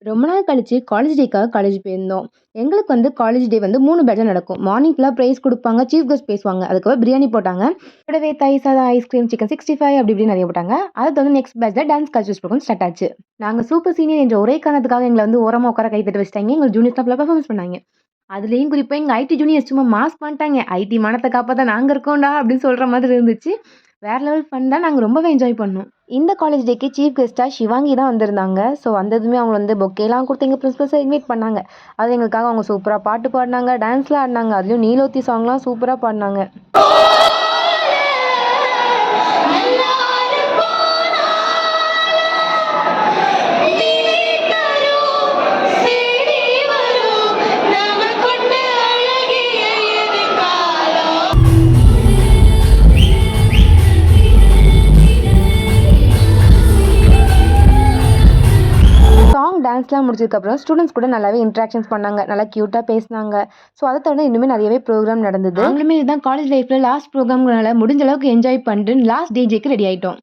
ரொம்ப நாள் கழிச்சு காலேஜ் டேக்காக காலேஜ் போயிருந்தோம். எங்களுக்கு வந்து காலேஜ் டே வந்து 3 பேட்சா நடக்கும். மார்னிங் ஃபுல்லா பிரைஸ் குடுப்பாங்க. சீஃப் கெஸ்ட் பேசுவாங்க. அதுக்கப்புறம் பிரியாணி போட்டாங்க. கூடவே தயிர் சாதம், ஐஸ்கிரீம், சிக்கன் 65 அப்படி இப்படின்னு நெறைய போட்டாங்க. அத தொடர்ந்து நெக்ஸ்ட் பேட்ச்ல டான்ஸ் கல்ச்சுரல்ஸ் ப்ரோகிராம் ஸ்டார்ட் ஆச்சு. நாங்க சூப்பர் சீனியர் என்ற ஒரே காரணத்துக்காக எங்கள வந்து ஓரமா உட்கார கை தட்ட வச்சுட்டாய்ங்க. எங்க ஜூனியர்ஸ்லாம் ஃபுல்லா பெர்ஃபார்மன்ஸ் பண்ணாய்ங்க. அதுலயும் குறிப்பா எங்க ஐடி ஜூனியர்ஸ் சும்மா மாஸ் பண்ணிட்டாங்க. ஐடி மானத்த காப்பாத்த நாங்க இருக்கோம்டா அப்படின்னு சொல்ற மாதிரி இருந்துச்சு. வேற லெவல் ஃபன் தான். நாங்க ரொம்பவே என்ஜாய் பண்ணோம். இந்த காலேஜ் டேக்கு சீஃப் கெஸ்ட்டா ஷிவாங்கி தான் வந்திருந்தாங்க. ஸோ வந்ததுமே அவங்க வந்து பொக்கேலாம் குடுத்து எங்க பிரின்சிபல் சார் இன்வைட் பண்ணாங்க. அது எங்களுக்காக அவங்க சூப்பரா பாட்டு பாடுனாங்க, டான்ஸ்லாம் ஆடுனாங்க. அதுலயும் நீலோத்தி சாங்லாம் சூப்பரா பாடுனாங்க. சாங், டான்ஸ்லாம் முடிச்சதுக்கப்புறம் ஸ்டூடண்ட்ஸ் கூட நல்லாவே இன்டராக்ஷன்ஸ் பண்ணாங்க. நல்லா கியூட்டா பேசினாங்க. ஸோ அத தொடர்ந்து இன்னுமே நெறையவே ப்ரோகிராம் நடந்தது. நாங்களுமே இதுதான் காலேஜ் லைஃப்ல லாஸ்ட் ப்ரோகிராம்னால முடிஞ்ச அளவுக்கு என்ஜாய் பண்ணிட்டு லாஸ்ட் டிஜேக்கு ரெடி ஆயிட்டோம்.